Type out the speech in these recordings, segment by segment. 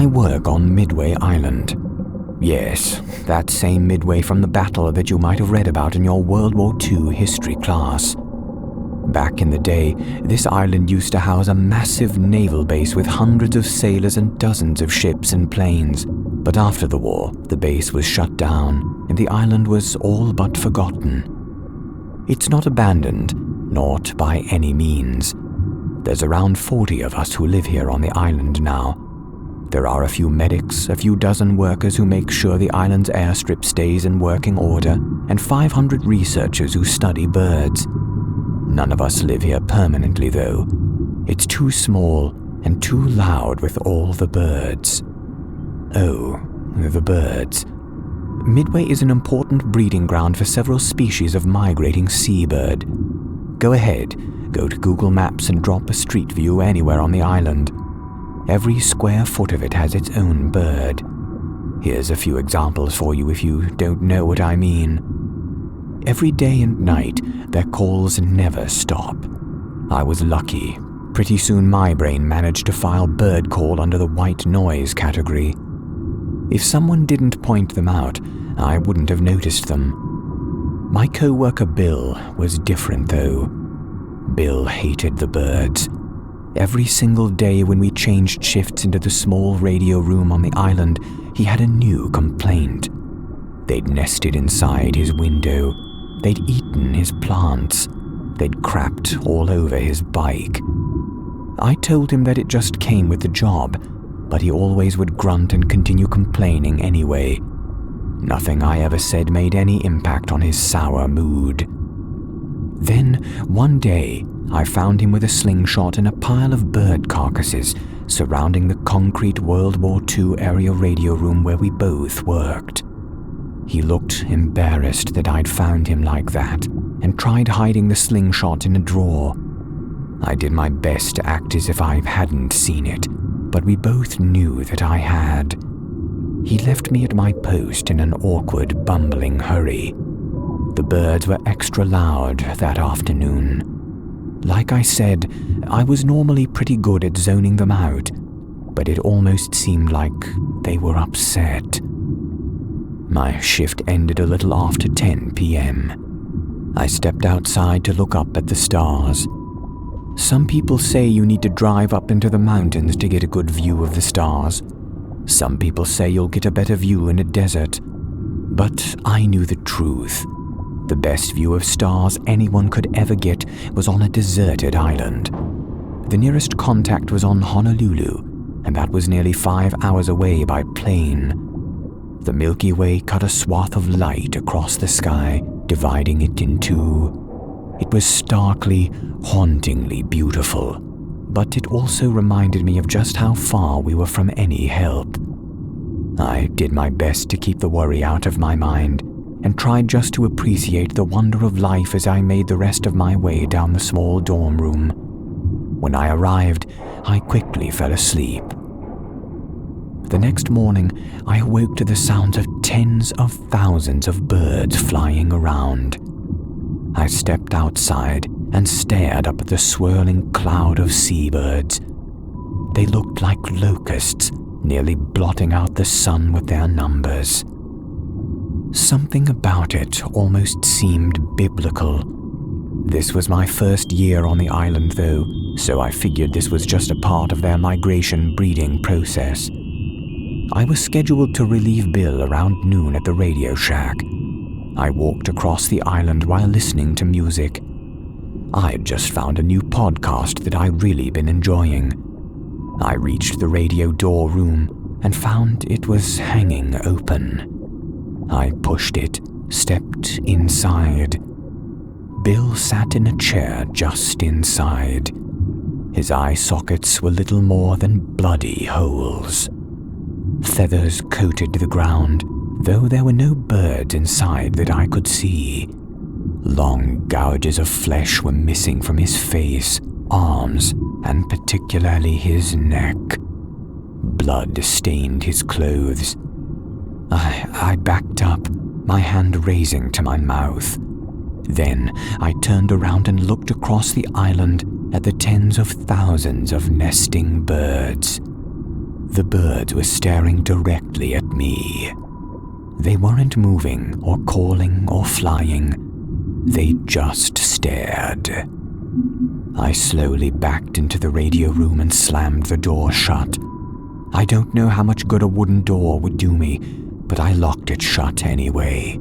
I work on Midway Island. Yes, that same Midway from the battle that you might have read about in your World War II history class. Back in the day, this island used to house a massive naval base with hundreds of sailors and dozens of ships and planes. But after the war, the base was shut down, and the island was all but forgotten. It's not abandoned, not by any means. There's around 40 of us who live here on the island now. There are a few medics, a few dozen workers who make sure the island's airstrip stays in working order, and 500 researchers who study birds. None of us live here permanently, though. It's too small and too loud with all the birds. Oh, the birds. Midway is an important breeding ground for several species of migrating seabird. Go ahead, go to Google Maps and drop a street view anywhere on the island. Every square foot of it has its own bird. Here's a few examples for you if you don't know what I mean. Every day and night, their calls never stop. I was lucky. Pretty soon my brain managed to file bird call under the white noise category. If someone didn't point them out, I wouldn't have noticed them. My co-worker Bill was different though. Bill hated the birds. Every single day when we changed shifts into the small radio room on the island, he had a new complaint. They'd nested inside his window. They'd eaten his plants. They'd crapped all over his bike. I told him that it just came with the job, but he always would grunt and continue complaining anyway. Nothing I ever said made any impact on his sour mood. Then, one day, I found him with a slingshot in a pile of bird carcasses surrounding the concrete World War II area radio room where we both worked. He looked embarrassed that I'd found him like that and tried hiding the slingshot in a drawer. I did my best to act as if I hadn't seen it, but we both knew that I had. He left me at my post in an awkward, bumbling hurry. The birds were extra loud that afternoon. Like I said, I was normally pretty good at zoning them out, but it almost seemed like they were upset. My shift ended a little after 10 p.m. I stepped outside to look up at the stars. Some people say you need to drive up into the mountains to get a good view of the stars. Some people say you'll get a better view in a desert. But I knew the truth. The best view of stars anyone could ever get was on a deserted island. The nearest contact was on Honolulu, and that was nearly 5 hours away by plane. The Milky Way cut a swath of light across the sky, dividing it in two. It was starkly, hauntingly beautiful, but it also reminded me of just how far we were from any help. I did my best to keep the worry out of my mind, and tried just to appreciate the wonder of life as I made the rest of my way down the small dorm room. When I arrived, I quickly fell asleep. The next morning, I awoke to the sounds of tens of thousands of birds flying around. I stepped outside and stared up at the swirling cloud of seabirds. They looked like locusts, nearly blotting out the sun with their numbers. Something about it almost seemed biblical. This was my first year on the island though, so I figured this was just a part of their migration breeding process. I was scheduled to relieve Bill around noon at the radio shack. I walked across the island while listening to music. I'd just found a new podcast that I'd really been enjoying. I reached the radio door room and found it was hanging open. I pushed it, stepped inside. Bill sat in a chair just inside. His eye sockets were little more than bloody holes. Feathers coated the ground, though there were no birds inside that I could see. Long gouges of flesh were missing from his face, arms, and particularly his neck. Blood stained his clothes. I backed up, my hand raising to my mouth. Then I turned around and looked across the island at the tens of thousands of nesting birds. The birds were staring directly at me. They weren't moving or calling or flying. They just stared. I slowly backed into the radio room and slammed the door shut. I don't know how much good a wooden door would do me, but I locked it shut anyway.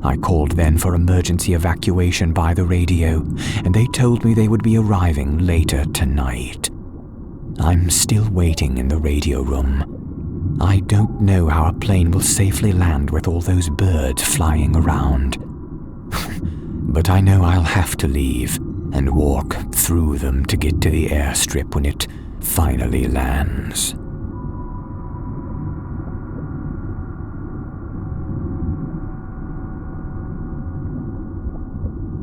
I called then for emergency evacuation by the radio, and they told me they would be arriving later tonight. I'm still waiting in the radio room. I don't know how a plane will safely land with all those birds flying around. But I know I'll have to leave and walk through them to get to the airstrip when it finally lands.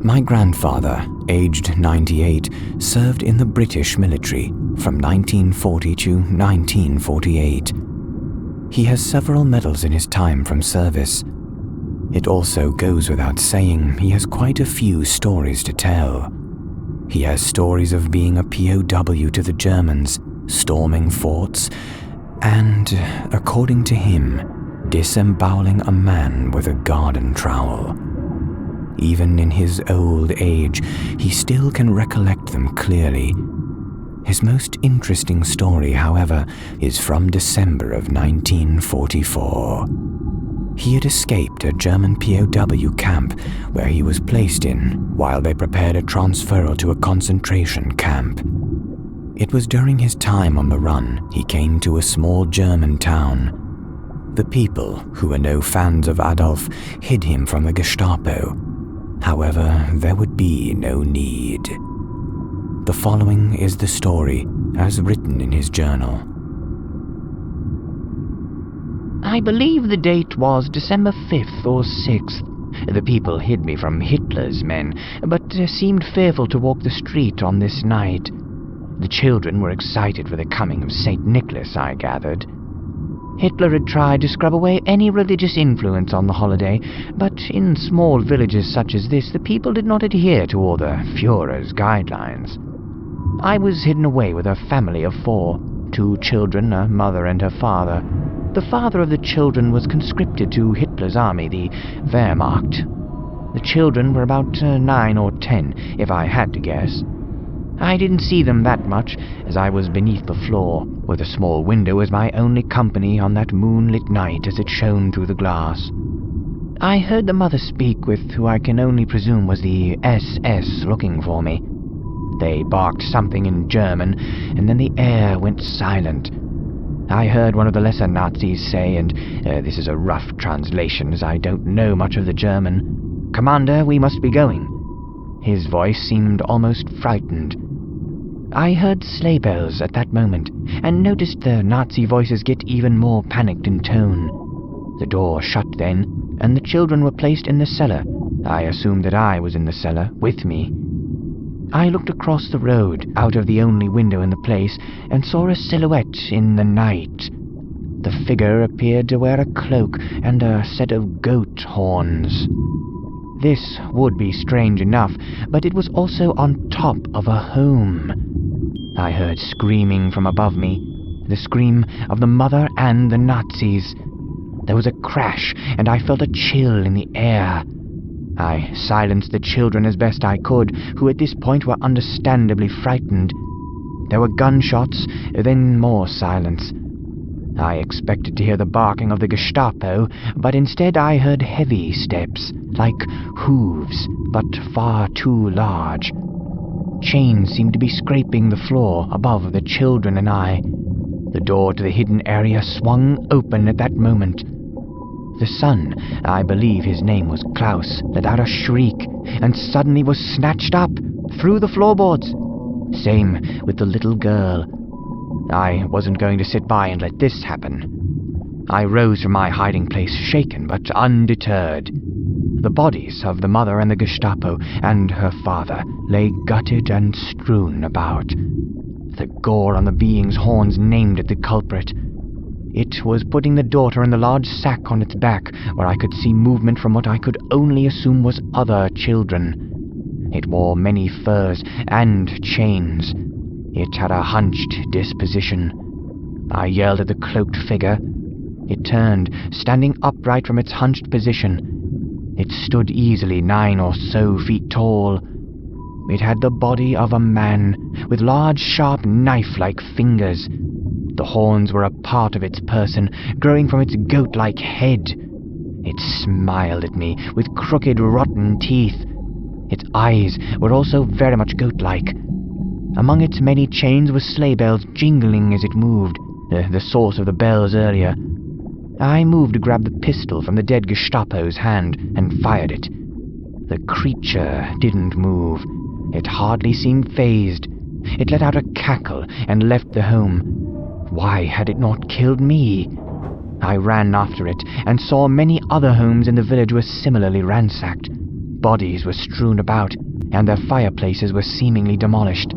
My grandfather, aged 98, served in the British military from 1940 to 1948. He has several medals in his time from service. It also goes without saying he has quite a few stories to tell. He has stories of being a POW to the Germans, storming forts, and, according to him, disemboweling a man with a garden trowel. Even in his old age, he still can recollect them clearly. His most interesting story, however, is from December of 1944. He had escaped a German POW camp where he was placed in while they prepared a transferal to a concentration camp. It was during his time on the run he came to a small German town. The people, who were no fans of Adolf, hid him from the Gestapo. However, there would be no need. The following is the story, as written in his journal. I believe the date was December 5th or 6th. The people hid me from Hitler's men, but seemed fearful to walk the street on this night. The children were excited for the coming of St. Nicholas, I gathered. Hitler had tried to scrub away any religious influence on the holiday, but in small villages such as this, the people did not adhere to all the Führer's guidelines. I was hidden away with a family of 4, 2 children, a mother and her father. The father of the children was conscripted to Hitler's army, the Wehrmacht. The children were about 9 or 10, if I had to guess. I didn't see them that much, as I was beneath the floor, with a small window as my only company on that moonlit night as it shone through the glass. I heard the mother speak with who I can only presume was the SS looking for me. They barked something in German, and then the air went silent. I heard one of the lesser Nazis say, and this is a rough translation as I don't know much of the German, "Commander, we must be going." His voice seemed almost frightened. I heard sleigh bells at that moment, and noticed the Nazi voices get even more panicked in tone. The door shut then, and the children were placed in the cellar. I assumed that I was in the cellar with me. I looked across the road, out of the only window in the place, and saw a silhouette in the night. The figure appeared to wear a cloak and a set of goat horns. This would be strange enough, but it was also on top of a home. I heard screaming from above me, the scream of the mother and the Nazis. There was a crash, and I felt a chill in the air. I silenced the children as best I could, who at this point were understandably frightened. There were gunshots, then more silence. I expected to hear the barking of the Gestapo, but instead I heard heavy steps, like hooves, but far too large. Chains seemed to be scraping the floor above the children and I. The door to the hidden area swung open at that moment. The son, I believe his name was Klaus, let out a shriek, and suddenly was snatched up, through the floorboards. Same with the little girl. I wasn't going to sit by and let this happen. I rose from my hiding place, shaken but undeterred. The bodies of the mother and the Gestapo and her father lay gutted and strewn about. The gore on the being's horns named it the culprit. It was putting the daughter in the large sack on its back, where I could see movement from what I could only assume was other children. It wore many furs and chains. It had a hunched disposition. I yelled at the cloaked figure. It turned, standing upright from its hunched position. It stood easily 9 or so feet tall. It had the body of a man, with large, sharp, knife-like fingers. The horns were a part of its person, growing from its goat-like head. It smiled at me with crooked, rotten teeth. Its eyes were also very much goat-like. Among its many chains were sleigh bells jingling as it moved, the source of the bells earlier. I moved to grab the pistol from the dead Gestapo's hand and fired it. The creature didn't move. It hardly seemed fazed. It let out a cackle and left the home. Why had it not killed me? I ran after it and saw many other homes in the village were similarly ransacked. Bodies were strewn about, and their fireplaces were seemingly demolished.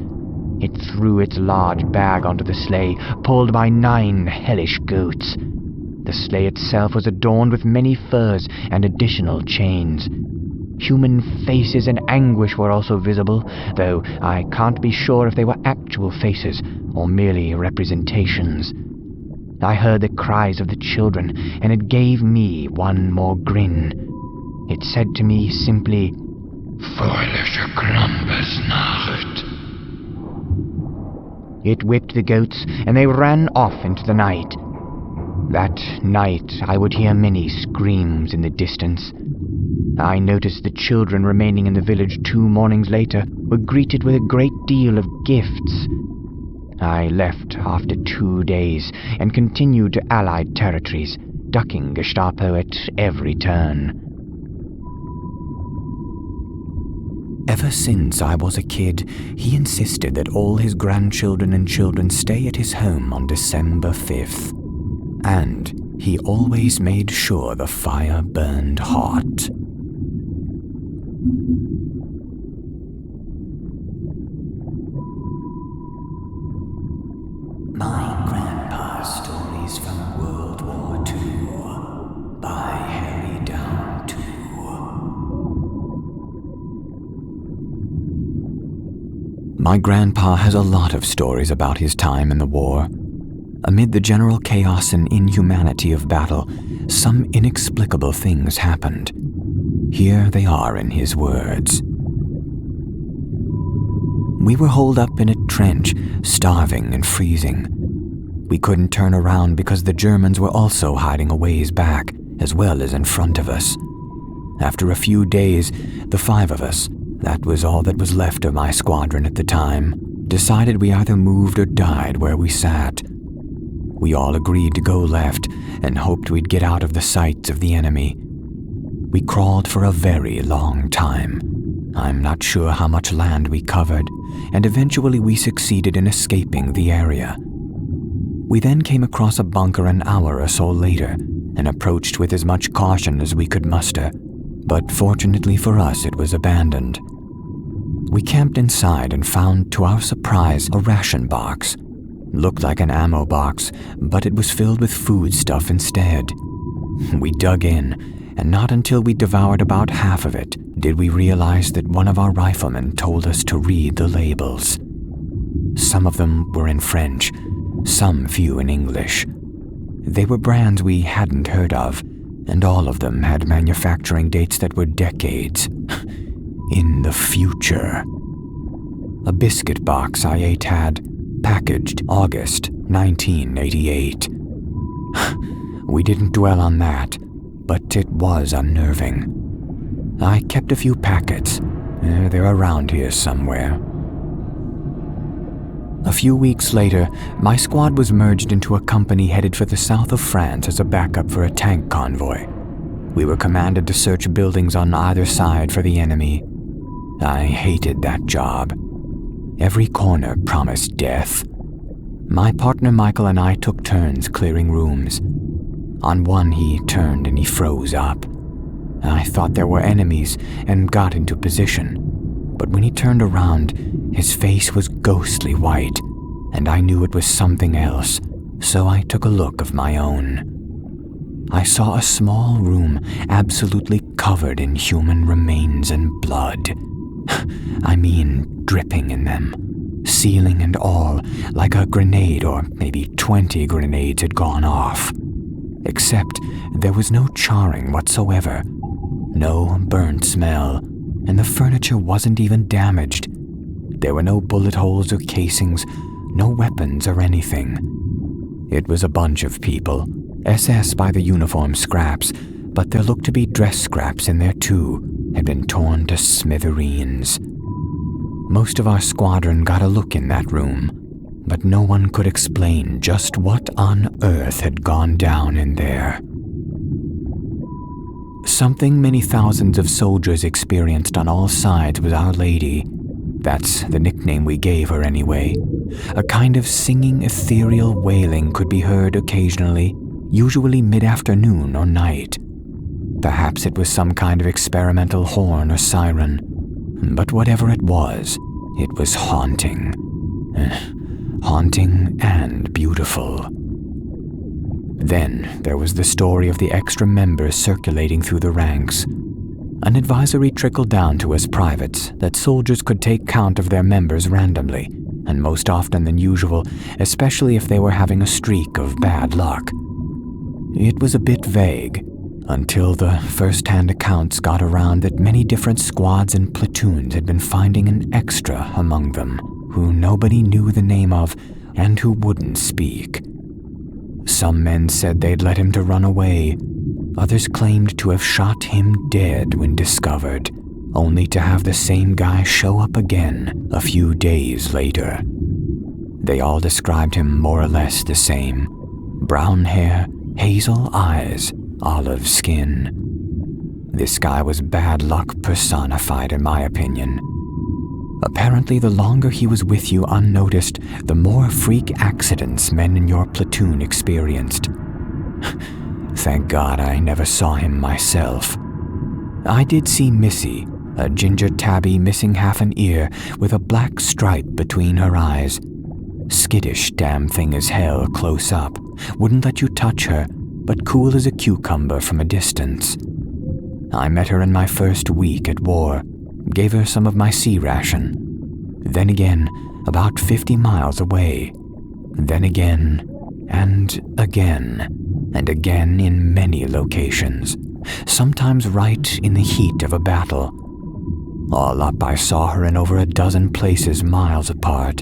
It threw its large bag onto the sleigh, pulled by 9 hellish goats. The sleigh itself was adorned with many furs and additional chains. Human faces in anguish were also visible, though I can't be sure if they were actual faces or merely representations. I heard the cries of the children, and it gave me one more grin. It said to me simply, "Fröhliche Krampusnacht." It whipped the goats, and they ran off into the night. That night I would hear many screams in the distance. I noticed the children remaining in the village 2 mornings later were greeted with a great deal of gifts. I left after 2 days and continued to Allied territories, ducking Gestapo at every turn. Ever since I was a kid, he insisted that all his grandchildren and children stay at his home on December 5th. And he always made sure the fire burned hot. My Grandpa's Stories from World War II by Harry Down 2. My grandpa has a lot of stories about his time in the war. Amid the general chaos and inhumanity of battle, some inexplicable things happened. Here they are in his words. We were holed up in a trench, starving and freezing. We couldn't turn around because the Germans were also hiding a ways back, as well as in front of us. After a few days, the 5 of us, that was all that was left of my squadron at the time, decided we either moved or died where we sat. We all agreed to go left and hoped we'd get out of the sights of the enemy. We crawled for a very long time. I'm not sure how much land we covered, and eventually we succeeded in escaping the area. We then came across a bunker an hour or so later and approached with as much caution as we could muster, but fortunately for us it was abandoned. We camped inside and found, to our surprise, a ration box. Looked like an ammo box, but it was filled with food stuff instead. We dug in, and not until we devoured about half of it did we realize that one of our riflemen told us to read the labels. Some of them were in French, some few in English. They were brands we hadn't heard of, and all of them had manufacturing dates that were decades in the future. A biscuit box I ate had packaged August 1988. We didn't dwell on that, but it was unnerving. I kept a few packets. They're around here somewhere. A few weeks later, my squad was merged into a company headed for the south of France as a backup for a tank convoy. We were commanded to search buildings on either side for the enemy. I hated that job. Every corner promised death. My partner Michael and I took turns clearing rooms. On one he turned and he froze up. I thought there were enemies and got into position, but when he turned around, his face was ghostly white, and I knew it was something else, so I took a look of my own. I saw a small room absolutely covered in human remains and blood. I mean, dripping in them. ceiling and all, like a grenade or maybe 20 grenades had gone off. Except there was no charring whatsoever, no burnt smell, and the furniture wasn't even damaged. There were no bullet holes or casings, no weapons or anything. It was a bunch of people, SS by the uniform scraps, but there looked to be dress scraps in there too, had been torn to smithereens. Most of our squadron got a look in that room, but no one could explain just what on earth had gone down in there. Something many thousands of soldiers experienced on all sides was Our Lady. That's the nickname we gave her anyway. A kind of singing, ethereal wailing could be heard occasionally, usually mid-afternoon or night. Perhaps it was some kind of experimental horn or siren, but whatever it was haunting. Haunting and beautiful. Then there was the story of the extra members circulating through the ranks. An advisory trickled down to us privates that soldiers could take count of their members randomly, and most often than usual, especially if they were having a streak of bad luck. It was a bit vague, until the first-hand accounts got around that many different squads and platoons had been finding an extra among them, who nobody knew the name of and who wouldn't speak. Some men said they'd let him to run away. Others claimed to have shot him dead when discovered, only to have the same guy show up again a few days later. They all described him more or less the same. Brown hair, hazel eyes, olive skin. This guy was bad luck personified, in my opinion. Apparently, the longer he was with you unnoticed, the more freak accidents men in your platoon experienced. Thank God I never saw him myself. I did see Missy, a ginger tabby missing half an ear with a black stripe between her eyes. Skittish damn thing as hell close up, wouldn't let you touch her, but cool as a cucumber from a distance. I met her in my first week at war, gave her some of my sea ration. Then again, about 50 miles away. Then again, and again, and again in many locations, sometimes right in the heat of a battle. All up, I saw her in over a dozen places miles apart,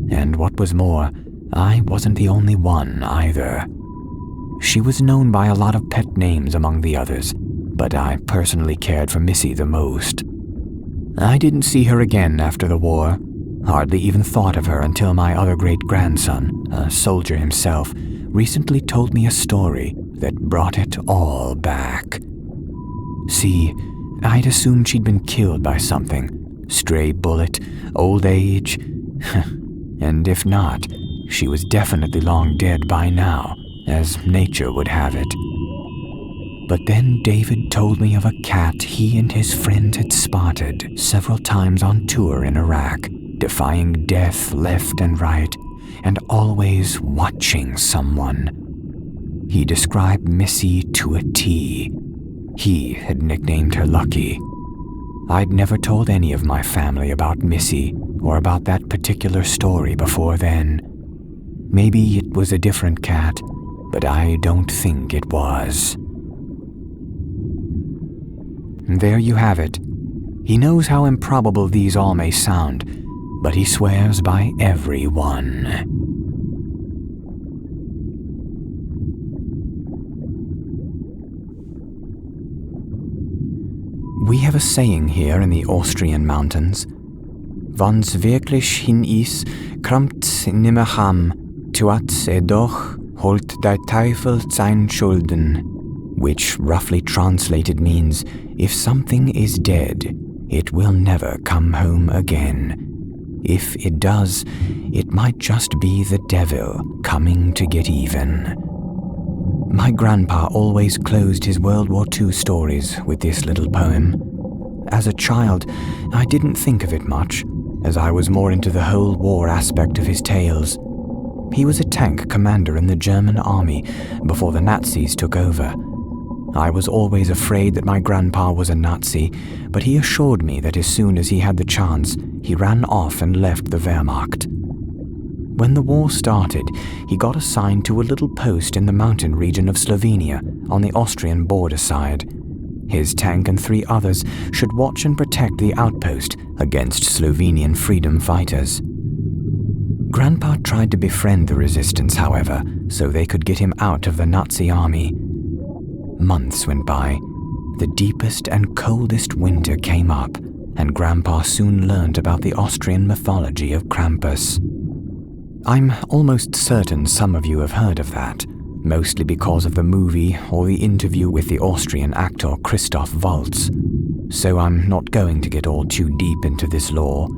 and what was more, I wasn't the only one either. She was known by a lot of pet names among the others, but I personally cared for Missy the most. I didn't see her again after the war, hardly even thought of her until my other great-grandson, a soldier himself, recently told me a story that brought it all back. See, I'd assumed she'd been killed by something, stray bullet, old age, and if not, she was definitely long dead by now, as nature would have it. But then David told me of a cat he and his friend had spotted several times on tour in Iraq, defying death left and right, and always watching someone. He described Missy to a T. He had nicknamed her Lucky. I'd never told any of my family about Missy or about that particular story before then. Maybe it was a different cat, but I don't think it was. There you have it. He knows how improbable these all may sound, but he swears by every one. We have a saying here in the Austrian mountains. Wann's wirklich hin is, krampt's nimmer ham, tuat's doch, holt der Teufel sein Schulden. Which roughly translated means, if something is dead, it will never come home again. If it does, it might just be the devil coming to get even. My grandpa always closed his World War II stories with this little poem. As a child, I didn't think of it much, as I was more into the whole war aspect of his tales. He was a tank commander in the German army before the Nazis took over. I was always afraid that my grandpa was a Nazi, but he assured me that as soon as he had the chance, he ran off and left the Wehrmacht. When the war started, he got assigned to a little post in the mountain region of Slovenia on the Austrian border side. His tank and 3 others should watch and protect the outpost against Slovenian freedom fighters. Grandpa tried to befriend the resistance, however, so they could get him out of the Nazi army. Months went by. The deepest and coldest winter came up, and Grandpa soon learned about the Austrian mythology of Krampus. I'm almost certain some of you have heard of that, mostly because of the movie or the interview with the Austrian actor Christoph Waltz. So I'm not going to get all too deep into this lore.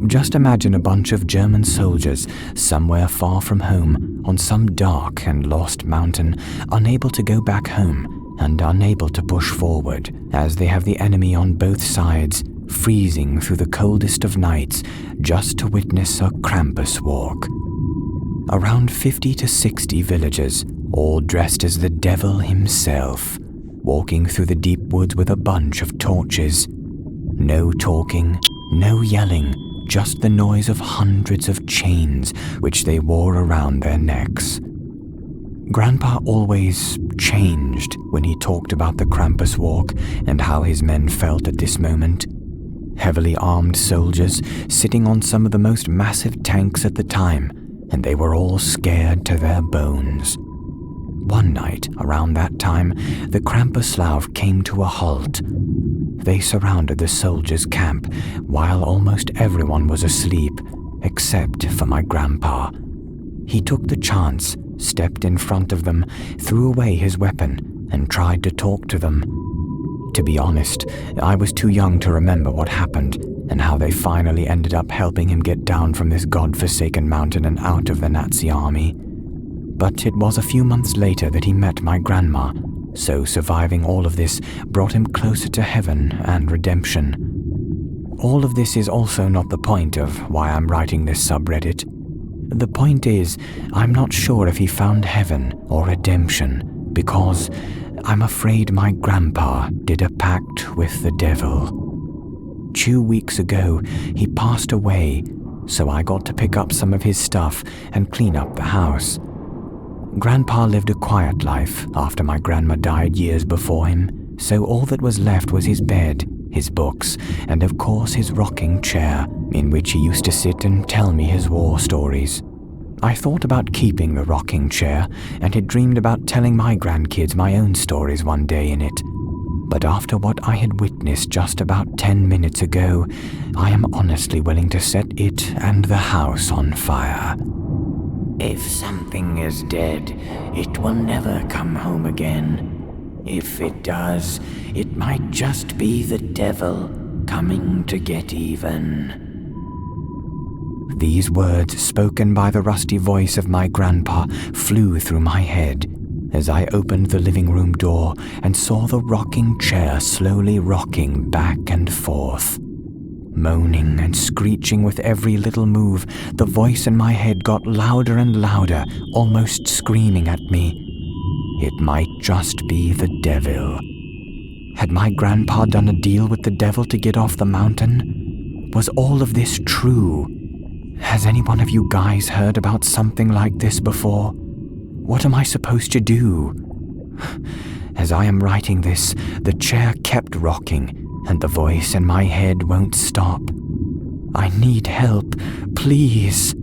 Just imagine a bunch of German soldiers somewhere far from home on some dark and lost mountain, unable to go back home and unable to push forward, as they have the enemy on both sides, freezing through the coldest of nights just to witness a Krampus walk. Around 50 to 60 villagers, all dressed as the devil himself, walking through the deep woods with a bunch of torches. No talking, no yelling, just the noise of hundreds of chains which they wore around their necks. Grandpa always changed when he talked about the Krampus walk and how his men felt at this moment. Heavily armed soldiers sitting on some of the most massive tanks at the time, and they were all scared to their bones. One night, around that time, the Krampuslauf came to a halt. They surrounded the soldiers' camp while almost everyone was asleep, except for my grandpa. He took the chance, stepped in front of them, threw away his weapon, and tried to talk to them. To be honest, I was too young to remember what happened and how they finally ended up helping him get down from this godforsaken mountain and out of the Nazi army. But it was a few months later that he met my grandma, so surviving all of this brought him closer to heaven and redemption. All of this is also not the point of why I'm writing this subreddit. The point is, I'm not sure if he found heaven or redemption, because I'm afraid my grandpa did a pact with the devil. 2 weeks ago, he passed away, so I got to pick up some of his stuff and clean up the house. Grandpa lived a quiet life after my grandma died years before him, so all that was left was his bed, his books, and of course his rocking chair, in which he used to sit and tell me his war stories. I thought about keeping the rocking chair, and had dreamed about telling my grandkids my own stories one day in it. But after what I had witnessed just about 10 minutes ago, I am honestly willing to set it and the house on fire. If something is dead, it will never come home again. If it does, it might just be the devil coming to get even. These words, spoken by the rusty voice of my grandpa, flew through my head as I opened the living room door and saw the rocking chair slowly rocking back and forth. Moaning and screeching with every little move, the voice in my head got louder and louder, almost screaming at me. It might just be the devil. Had my grandpa done a deal with the devil to get off the mountain? Was all of this true? Has any one of you guys heard about something like this before? What am I supposed to do? As I am writing this, the chair kept rocking, and the voice in my head won't stop. I need help, please.